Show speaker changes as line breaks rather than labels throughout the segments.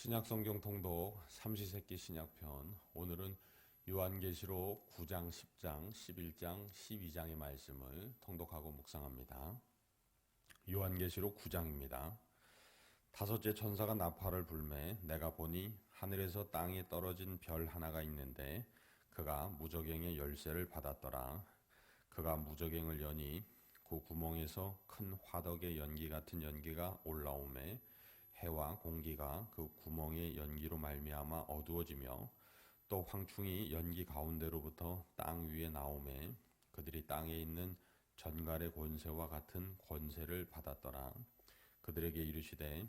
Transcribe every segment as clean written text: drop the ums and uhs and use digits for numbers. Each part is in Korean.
신약성경 통독 삼시세끼 신약편. 오늘은 요한계시록 9장, 10장, 11장, 12장의 말씀을 통독하고 묵상합니다. 요한계시록 9장입니다. 다섯째 천사가 나팔을 불매 내가 보니 하늘에서 땅에 떨어진 별 하나가 있는데 그가 무저갱의 열쇠를 받았더라. 그가 무저갱을 여니 그 구멍에서 큰 화덕의 연기 같은 연기가 올라오매 해와 공기가 그 구멍의 연기로 말미암아 어두워지며 또 황충이 연기 가운데로부터 땅 위에 나오매 그들이 땅에 있는 전갈의 권세와 같은 권세를 받았더라. 그들에게 이르시되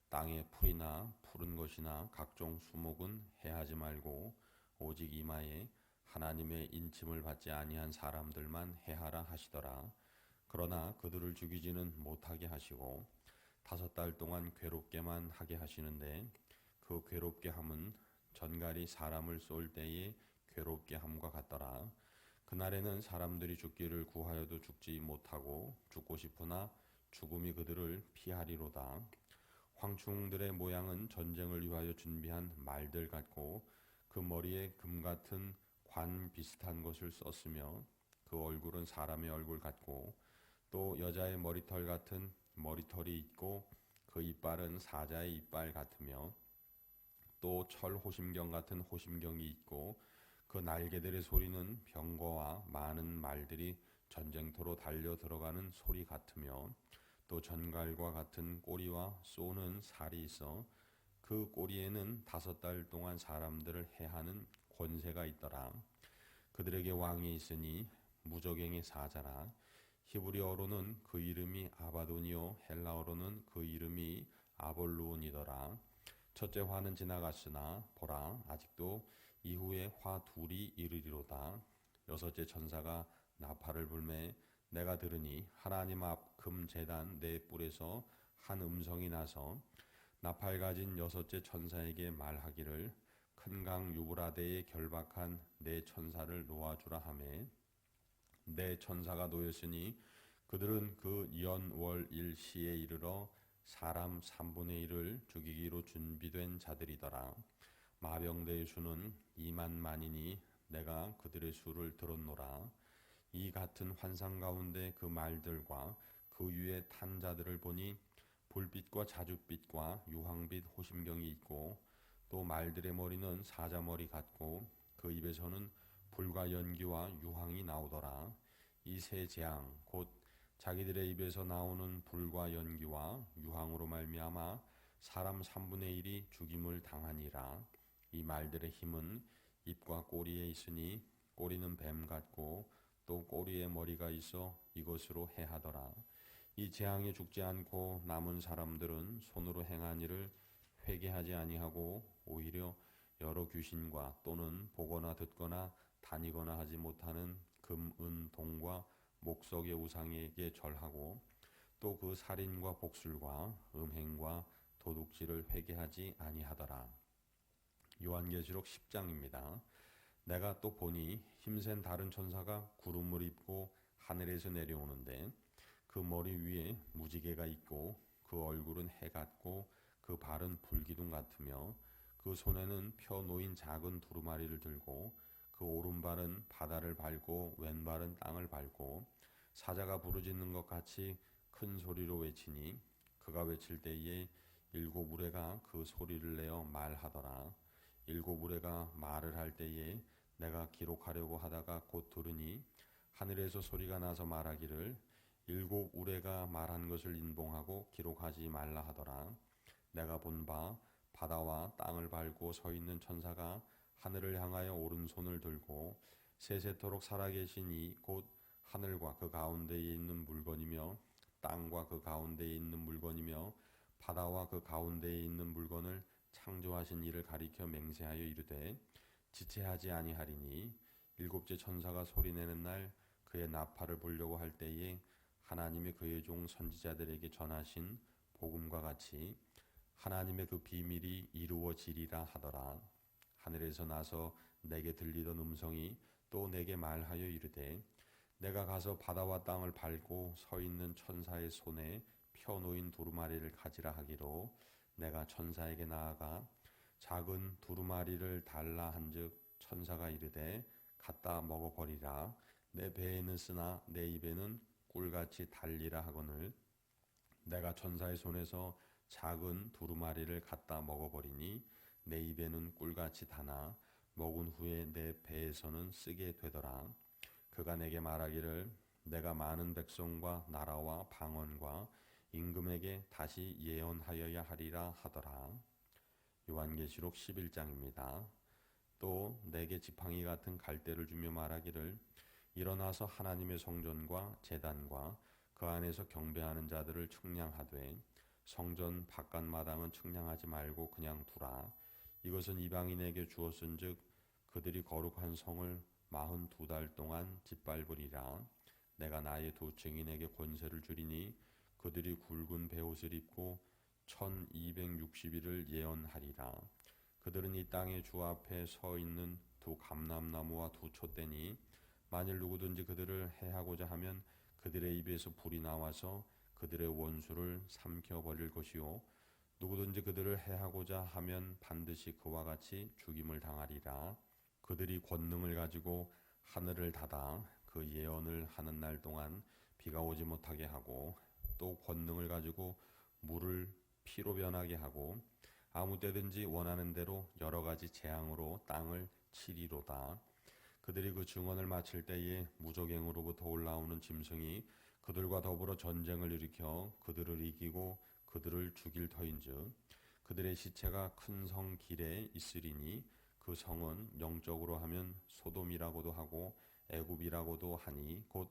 땅의 풀이나 푸른 것이나 각종 수목은 해하지 말고 오직 이마에 하나님의 인침을 받지 아니한 사람들만 해하라 하시더라. 그러나 그들을 죽이지는 못하게 하시고 5달 동안 괴롭게만 하게 하시는데 그 괴롭게 함은 전갈이 사람을 쏠 때에 괴롭게 함과 같더라. 그날에는 사람들이 죽기를 구하여도 죽지 못하고 죽고 싶으나 죽음이 그들을 피하리로다. 황충들의 모양은 전쟁을 위하여 준비한 말들 같고 그 머리에 금 같은 관 비슷한 것을 썼으며 그 얼굴은 사람의 얼굴 같고 또 여자의 머리털 같은 머리털이 있고 그 이빨은 사자의 이빨 같으며 또 철 호심경 같은 호심경이 있고 그 날개들의 소리는 병거와 많은 말들이 전쟁터로 달려 들어가는 소리 같으며 또 전갈과 같은 꼬리와 쏘는 살이 있어 그 꼬리에는 5달 동안 사람들을 해하는 권세가 있더라. 그들에게 왕이 있으니 무저갱의 사자라. 히브리어로는 그 이름이 아바돈이요 헬라어로는 그 이름이 아볼루온이더라. 첫째 화는 지나갔으나 보라 아직도 이후에 화 둘이 이르리로다. 여섯째 천사가 나팔을 불매 내가 들으니 하나님 앞 금 제단 네 뿔에서 한 음성이 나서 나팔 가진 여섯째 천사에게 말하기를 큰 강 유브라데에 결박한 네 천사를 놓아주라 하매 네 천사가 놓였으니 그들은 그 연, 월, 일 시에 이르러 사람 3분의 1을 죽이기로 준비된 자들이더라. 마병대의 수는 2만 만이니 내가 그들의 수를 들었노라. 이 같은 환상 가운데 그 말들과 그 위에 탄 자들을 보니 불빛과 자줏빛과 유황빛 호심경이 있고 또 말들의 머리는 사자머리 같고 그 입에서는 불과 연기와 유황이 나오더라. 이 세 재앙 곧 자기들의 입에서 나오는 불과 연기와 유황으로 말미암아 사람 3분의 1이 죽임을 당하니라. 이 말들의 힘은 입과 꼬리에 있으니 꼬리는 뱀 같고 또 꼬리에 머리가 있어 이것으로 해하더라. 이 재앙에 죽지 않고 남은 사람들은 손으로 행한 일을 회개하지 아니하고 오히려 여러 귀신과 또는 보거나 듣거나 다니거나 하지 못하는 금, 은, 동과 목석의 우상에게 절하고 또 그 살인과 복술과 음행과 도둑질을 회개하지 아니하더라. 요한계시록 10장입니다. 내가 또 보니 힘센 다른 천사가 구름을 입고 하늘에서 내려오는데 그 머리 위에 무지개가 있고 그 얼굴은 해 같고 그 발은 불기둥 같으며 그 손에는 펴 놓인 작은 두루마리를 들고 그 오른발은 바다를 밟고 왼발은 땅을 밟고 사자가 부르짖는 것 같이 큰 소리로 외치니 그가 외칠 때에 7 우레가 그 소리를 내어 말하더라. 7 우레가 말을 할 때에 내가 기록하려고 하다가 곧 들으니 하늘에서 소리가 나서 말하기를 7 우레가 말한 것을 인봉하고 기록하지 말라 하더라. 내가 본 바 바다와 땅을 밟고 서 있는 천사가 하늘을 향하여 오른손을 들고 세세토록 살아계신 이 곧 하늘과 그 가운데에 있는 물건이며 땅과 그 가운데에 있는 물건이며 바다와 그 가운데에 있는 물건을 창조하신 이를 가리켜 맹세하여 이르되 지체하지 아니하리니 7째 천사가 소리내는 날 그의 나팔을 불려고 할 때에 하나님이 그의 종 선지자들에게 전하신 복음과 같이 하나님의 그 비밀이 이루어지리라 하더라. 하늘에서 나서 내게 들리던 음성이 또 내게 말하여 이르되 내가 가서 바다와 땅을 밟고 서 있는 천사의 손에 펴 놓인 두루마리를 가지라 하기로 내가 천사에게 나아가 작은 두루마리를 달라 한즉 천사가 이르되 갖다 먹어버리라. 내 배에는 쓰나 내 입에는 꿀같이 달리라 하거늘 내가 천사의 손에서 작은 두루마리를 갖다 먹어버리니 내 입에는 꿀같이 다나 먹은 후에 내 배에서는 쓰게 되더라. 그가 내게 말하기를 내가 많은 백성과 나라와 방언과 임금에게 다시 예언하여야 하리라 하더라. 요한계시록 11장입니다. 또 내게 지팡이 같은 갈대를 주며 말하기를 일어나서 하나님의 성전과 제단과 그 안에서 경배하는 자들을 측량하되 성전 바깥 마당은 측량하지 말고 그냥 두라. 이것은 이방인에게 주었은즉 그들이 거룩한 성을 42달 동안 짓밟으리라. 내가 나의 두 증인에게 권세를 주리니 그들이 굵은 베옷을 입고 1260일을 예언하리라. 그들은 이 땅의 주 앞에 서 있는 두 감람나무와 두 촛대니 만일 누구든지 그들을 해하고자 하면 그들의 입에서 불이 나와서 그들의 원수를 삼켜버릴 것이요 누구든지 그들을 해하고자 하면 반드시 그와 같이 죽임을 당하리라. 그들이 권능을 가지고 하늘을 닫아 그 예언을 하는 날 동안 비가 오지 못하게 하고 또 권능을 가지고 물을 피로 변하게 하고 아무 때든지 원하는 대로 여러 가지 재앙으로 땅을 치리로다. 그들이 그 증언을 마칠 때에 무적행으로부터 올라오는 짐승이 그들과 더불어 전쟁을 일으켜 그들을 이기고 그들을 죽일 터인즉 그들의 시체가 큰 성 길에 있으리니 그 성은 영적으로 하면 소돔이라고도 하고 애굽이라고도 하니 곧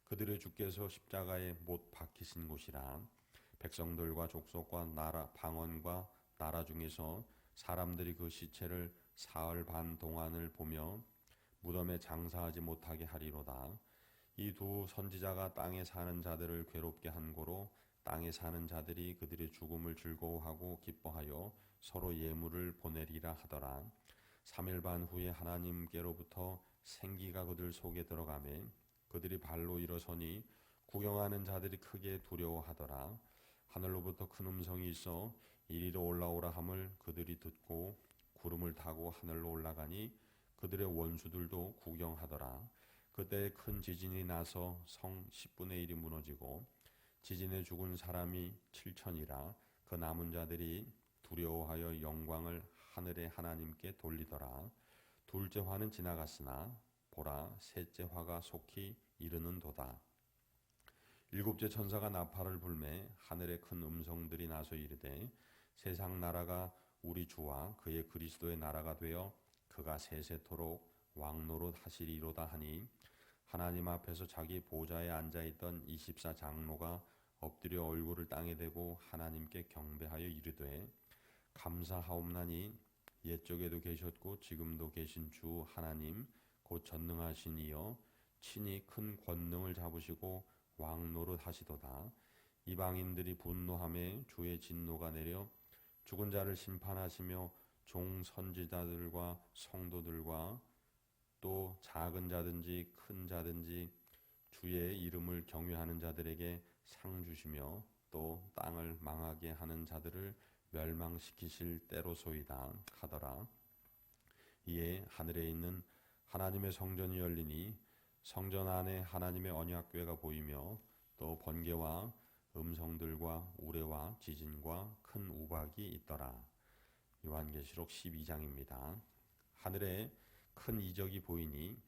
그들의 주께서 십자가에 못 박히신 곳이라. 백성들과 족속과 나라 방언과 나라 중에서 사람들이 그 시체를 사흘 반 동안을 보며 무덤에 장사하지 못하게 하리로다. 이 두 선지자가 땅에 사는 자들을 괴롭게 한 고로 땅에 사는 자들이 그들의 죽음을 즐거워하고 기뻐하여 서로 예물을 보내리라 하더라. 3일 반 후에 하나님께로부터 생기가 그들 속에 들어가매 그들이 발로 일어서니 구경하는 자들이 크게 두려워하더라. 하늘로부터 큰 음성이 있어 이리로 올라오라 함을 그들이 듣고 구름을 타고 하늘로 올라가니 그들의 원수들도 구경하더라. 그때 큰 지진이 나서 성 10분의 1이 무너지고 지진에 죽은 사람이 7천이라. 그 남은 자들이 두려워하여 영광을 하늘의 하나님께 돌리더라. 둘째 화는 지나갔으나 보라 셋째 화가 속히 이르는도다. 일곱째 천사가 나팔을 불매 하늘에 큰 음성들이 나서 이르되 세상 나라가 우리 주와 그의 그리스도의 나라가 되어 그가 세세토록 왕노릇 하시리로다 하니 하나님 앞에서 자기 보좌에 앉아있던 24장로가 엎드려 얼굴을 땅에 대고 하나님께 경배하여 이르되 감사하옵나니 옛적에도 계셨고 지금도 계신 주 하나님 곧 전능하신 이여 친히 큰 권능을 잡으시고 왕노릇 하시도다. 이방인들이 분노하며 주의 진노가 내려 죽은 자를 심판하시며 종 선지자들과 성도들과 또 작은 자든지 큰 자든지 주의 이름을 경외하는 자들에게 상 주시며 또 땅을 망하게 하는 자들을 멸망시키실 때로소이다 하더라. 이에 하늘에 있는 하나님의 성전이 열리니 성전 안에 하나님의 언약궤가 보이며 또 번개와 음성들과 우레와 지진과 큰 우박이 있더라. 요한계시록 12장입니다. 하늘에 큰 이적이 보이니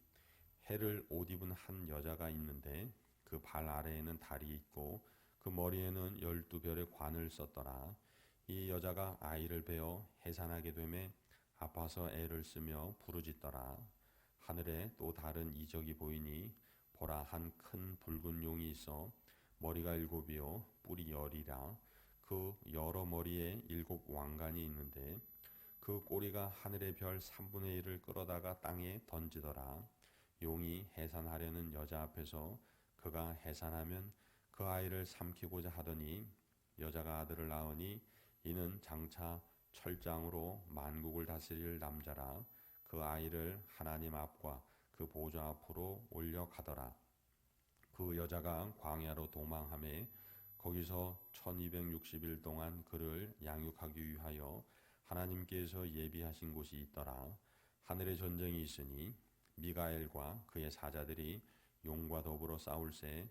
해를 옷 입은 한 여자가 있는데 그 발 아래에는 달이 있고 그 머리에는 12별의 관을 썼더라. 이 여자가 아이를 베어 해산하게 되매 아파서 애를 쓰며 부르짖더라. 하늘에 또 다른 이적이 보이니 보라 한 큰 붉은 용이 있어 머리가 7이요 뿔이 10이라. 그 여러 머리에 7 왕관이 있는데 그 꼬리가 하늘의 별 3분의 1을 끌어다가 땅에 던지더라. 용이 해산하려는 여자 앞에서 그가 해산하면 그 아이를 삼키고자 하더니 여자가 아들을 낳으니 이는 장차 철장으로 만국을 다스릴 남자라. 그 아이를 하나님 앞과 그 보좌 앞으로 올려가더라. 그 여자가 광야로 도망하매 거기서 1260일 동안 그를 양육하기 위하여 하나님께서 예비하신 곳이 있더라. 하늘에 전쟁이 있으니 미가엘과 그의 사자들이 용과 더불어 싸울새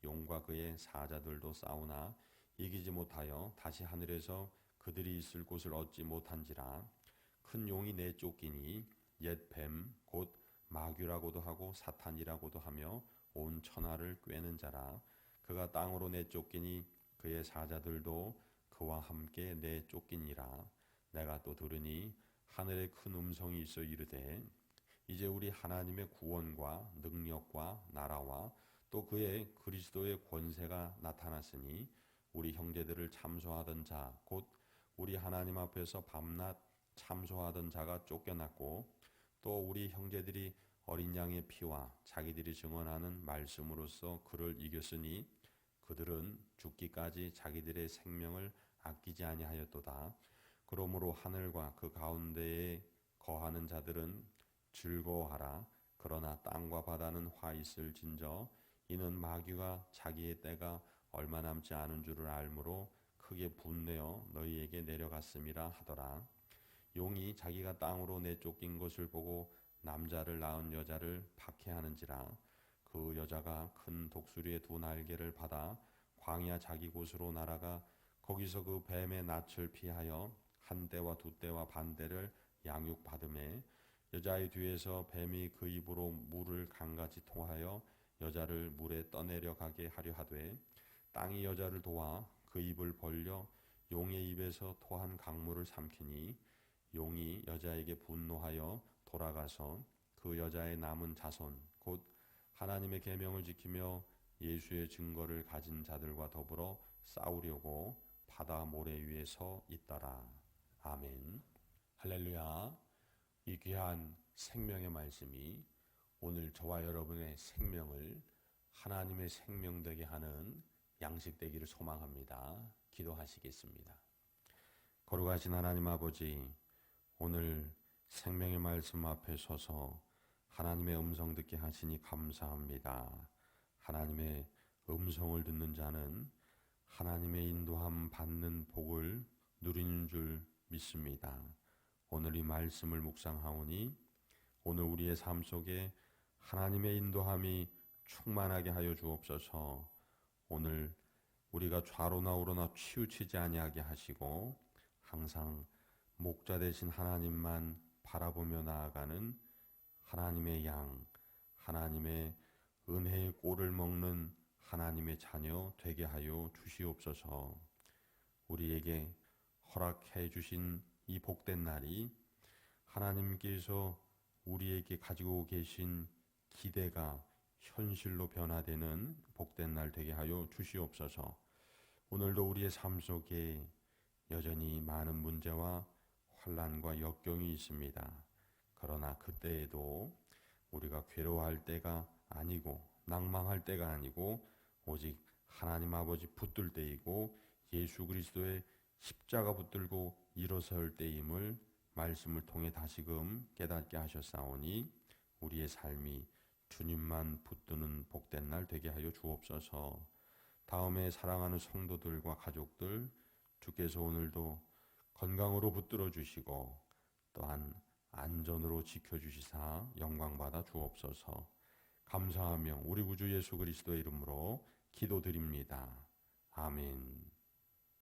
용과 그의 사자들도 싸우나 이기지 못하여 다시 하늘에서 그들이 있을 곳을 얻지 못한지라. 큰 용이 내쫓기니 옛 뱀 곧 마귀라고도 하고 사탄이라고도 하며 온 천하를 꿰는 자라. 그가 땅으로 내쫓기니 그의 사자들도 그와 함께 내쫓기니라. 내가 또 들으니 하늘에 큰 음성이 있어 이르되 이제 우리 하나님의 구원과 능력과 나라와 또 그의 그리스도의 권세가 나타났으니 우리 형제들을 참소하던 자 곧 우리 하나님 앞에서 밤낮 참소하던 자가 쫓겨났고 또 우리 형제들이 어린 양의 피와 자기들이 증언하는 말씀으로써 그를 이겼으니 그들은 죽기까지 자기들의 생명을 아끼지 아니하였도다. 그러므로 하늘과 그 가운데에 거하는 자들은 즐거워하라. 그러나 땅과 바다는 화 있을진저 이는 마귀가 자기의 때가 얼마 남지 않은 줄을 알므로 크게 분내어 너희에게 내려갔음이라 하더라. 용이 자기가 땅으로 내쫓긴 것을 보고 남자를 낳은 여자를 박해하는지라. 그 여자가 큰 독수리의 두 날개를 받아 광야 자기 곳으로 날아가 거기서 그 뱀의 낯을 피하여 한 떼와 두 떼와 반 떼를 양육받음에 여자의 뒤에서 뱀이 그 입으로 물을 강같이 통하여 여자를 물에 떠내려가게 하려 하되 땅이 여자를 도와 그 입을 벌려 용의 입에서 토한 강물을 삼키니 용이 여자에게 분노하여 돌아가서 그 여자의 남은 자손 곧 하나님의 계명을 지키며 예수의 증거를 가진 자들과 더불어 싸우려고 바다 모래 위에 서 있더라. 아멘. 할렐루야. 이 귀한 생명의 말씀이 오늘 저와 여러분의 생명을 하나님의 생명 되게 하는 양식 되기를 소망합니다. 기도하시겠습니다. 거룩하신 하나님 아버지, 오늘 생명의 말씀 앞에 서서 하나님의 음성 듣게 하시니 감사합니다. 하나님의 음성을 듣는 자는 하나님의 인도함 받는 복을 누리는 줄 믿습니다. 오늘 이 말씀을 묵상하오니 오늘 우리의 삶 속에 하나님의 인도함이 충만하게 하여 주옵소서. 오늘 우리가 좌로나 우로나 치우치지 아니하게 하시고 항상 목자 되신 하나님만 바라보며 나아가는 하나님의 양, 하나님의 은혜의 꼴을 먹는 하나님의 자녀 되게 하여 주시옵소서. 우리에게 허락해 주신 이 복된 날이 하나님께서 우리에게 가지고 계신 기대가 현실로 변화되는 복된 날 되게 하여 주시옵소서. 오늘도 우리의 삶 속에 여전히 많은 문제와 환난과 역경이 있습니다. 그러나 그때에도 우리가 괴로워할 때가 아니고 낭망할 때가 아니고 오직 하나님 아버지 붙들 때이고 예수 그리스도의 십자가 붙들고 일어설 때임을 말씀을 통해 다시금 깨닫게 하셨사오니 우리의 삶이 주님만 붙드는 복된 날 되게 하여 주옵소서. 다음에 사랑하는 성도들과 가족들 주께서 오늘도 건강으로 붙들어 주시고 또한 안전으로 지켜주시사 영광받아 주옵소서. 감사하며 우리 구주 예수 그리스도의 이름으로 기도드립니다. 아멘.